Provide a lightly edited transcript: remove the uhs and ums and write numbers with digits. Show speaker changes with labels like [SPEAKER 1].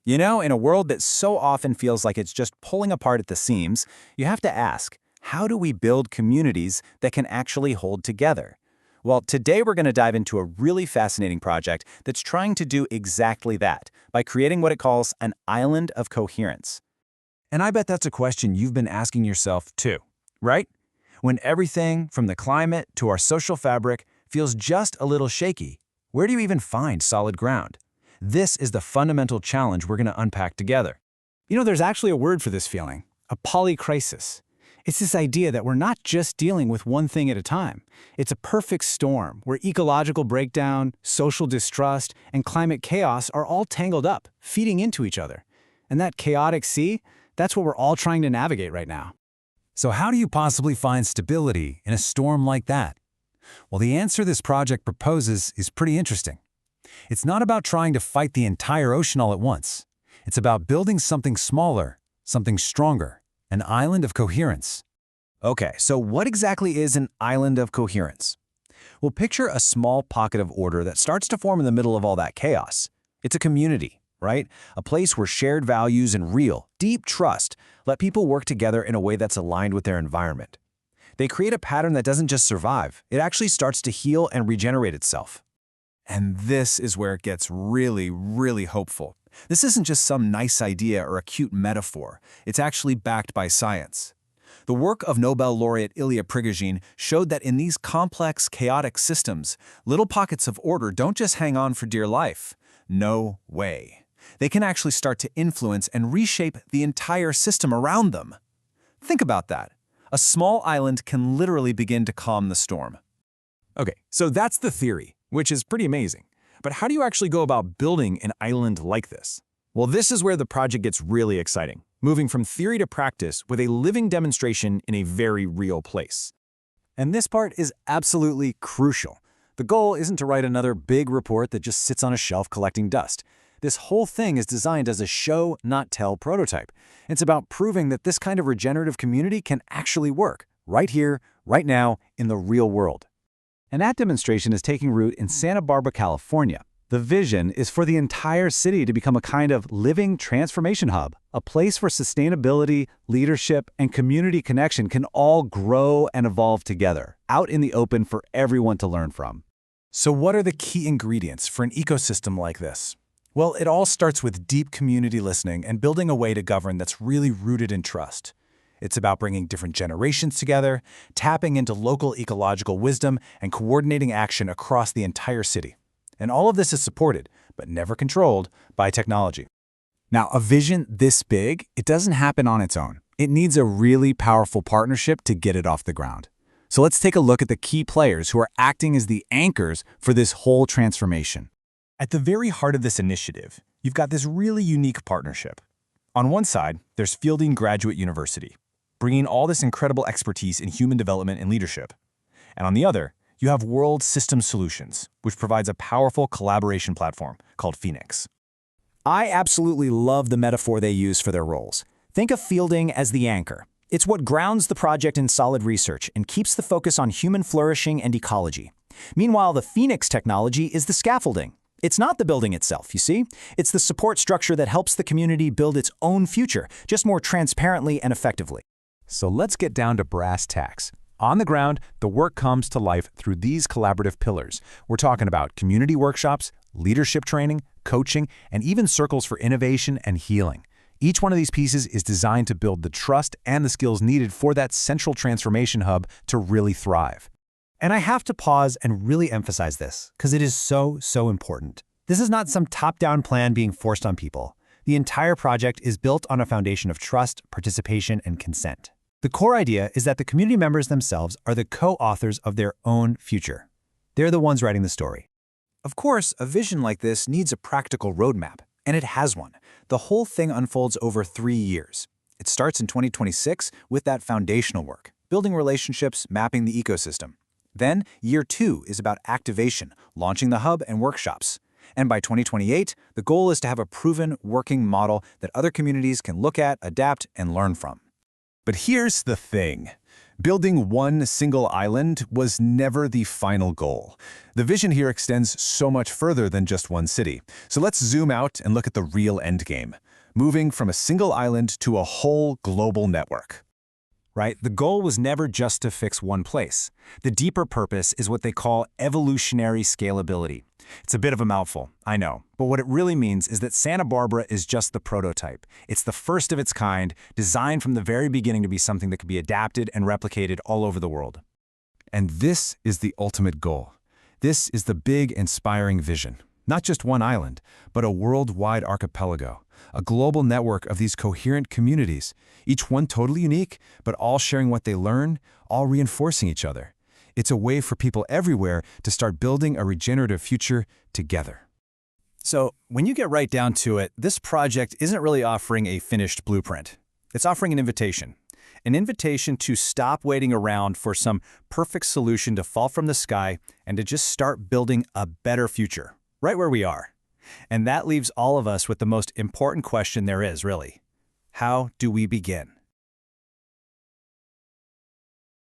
[SPEAKER 1] You know, in a world that so often feels like it's just pulling apart at the seams, you have to ask, how do we build communities that can actually hold together? Well, today we're going to dive into a really fascinating project that's trying to do exactly that by creating what it calls an island of coherence.
[SPEAKER 2] And I bet that's a question you've been asking yourself too, right? When everything, from the climate to our social fabric, feels just a little shaky, where do you even find solid ground? This is the fundamental challenge we're going to unpack together.
[SPEAKER 3] You know, there's actually a word for this feeling, a polycrisis. It's this idea that we're not just dealing with one thing at a time. It's a perfect storm where ecological breakdown, social distrust, and climate chaos are all tangled up, feeding into each other. And that chaotic sea, that's what we're all trying to navigate right now.
[SPEAKER 2] So how do you possibly find stability in a storm like that? Well, the answer this project proposes is pretty interesting. It's not about trying to fight the entire ocean all at once. It's about building something smaller, something stronger, an island of coherence.
[SPEAKER 1] Okay, so what exactly is an island of coherence? Well, picture a small pocket of order that starts to form in the middle of all that chaos. It's a community, right? A place where shared values and real, deep trust let people work together in a way that's aligned with their environment. They create a pattern that doesn't just survive, it actually starts to heal and regenerate itself. And this is where it gets really, really hopeful. This isn't just some nice idea or a cute metaphor. It's actually backed by science. The work of Nobel laureate Ilya Prigogine showed that in these complex, chaotic systems, little pockets of order don't just hang on for dear life. No way. They can actually start to influence and reshape the entire system around them. Think about that. A small island can literally begin to calm the storm.
[SPEAKER 2] Okay, so that's the theory, which is pretty amazing. But how do you actually go about building an island like this? Well, this is where the project gets really exciting, moving from theory to practice with a living demonstration in a very real place.
[SPEAKER 1] And this part is absolutely crucial. The goal isn't to write another big report that just sits on a shelf collecting dust. This whole thing is designed as a show, not tell prototype. It's about proving that this kind of regenerative community can actually work, right here, right now, in the real world. And that demonstration is taking root in Santa Barbara, California. The vision is for the entire city to become a kind of living transformation hub, a place where sustainability, leadership, and community connection can all grow and evolve together, out in the open for everyone to learn from. So what are the key ingredients for an ecosystem like this? Well, it all starts with deep community listening and building a way to govern that's really rooted in trust. It's about bringing different generations together, tapping into local ecological wisdom, and coordinating action across the entire city. And all of this is supported, but never controlled, by technology. Now, a vision this big, it doesn't happen on its own. It needs a really powerful partnership to get it off the ground. So let's take a look at the key players who are acting as the anchors for this whole transformation. At the very heart of this initiative, you've got this really unique partnership. On one side, there's Fielding Graduate University, bringing all this incredible expertise in human development and leadership. And on the other, you have World System Solutions, which provides a powerful collaboration platform called Phoenix.
[SPEAKER 4] I absolutely love the metaphor they use for their roles. Think of Fielding as the anchor. It's what grounds the project in solid research and keeps the focus on human flourishing and ecology. Meanwhile, the Phoenix technology is the scaffolding. It's not the building itself, you see? It's the support structure that helps the community build its own future, just more transparently and effectively.
[SPEAKER 2] So let's get down to brass tacks. On the ground, the work comes to life through these collaborative pillars. We're talking about community workshops, leadership training, coaching, and even circles for innovation and healing. Each one of these pieces is designed to build the trust and the skills needed for that central transformation hub to really thrive.
[SPEAKER 3] And I have to pause and really emphasize this, because it is so important. This is not some top-down plan being forced on people. The entire project is built on a foundation of trust, participation, and consent. The core idea is that the community members themselves are the co-authors of their own future. They're the ones writing the story.
[SPEAKER 1] Of course, a vision like this needs a practical roadmap, and it has one. The whole thing unfolds over 3 years. It starts in 2026 with that foundational work, building relationships, mapping the ecosystem. Then, year 2 is about activation, launching the hub and workshops. And by 2028, the goal is to have a proven, working model that other communities can look at, adapt, and learn from.
[SPEAKER 2] But here's the thing. Building one single island was never the final goal. The vision here extends so much further than just one city. So let's zoom out and look at the real endgame, moving from a single island to a whole global network.
[SPEAKER 4] Right? The goal was never just to fix one place. The deeper purpose is what they call evolutionary scalability. It's a bit of a mouthful, I know, but what it really means is that Santa Barbara is just the prototype. It's the first of its kind, designed from the very beginning to be something that could be adapted and replicated all over the world.
[SPEAKER 2] And this is the ultimate goal. This is the big, inspiring vision. Not just one island, but a worldwide archipelago, a global network of these coherent communities, each one totally unique, but all sharing what they learn, all reinforcing each other. It's a way for people everywhere to start building a regenerative future together.
[SPEAKER 1] So, when you get right down to it, this project isn't really offering a finished blueprint. It's offering an invitation to stop waiting around for some perfect solution to fall from the sky and to just start building a better future, right where we are. And that leaves all of us with the most important question there is, really. How do we begin?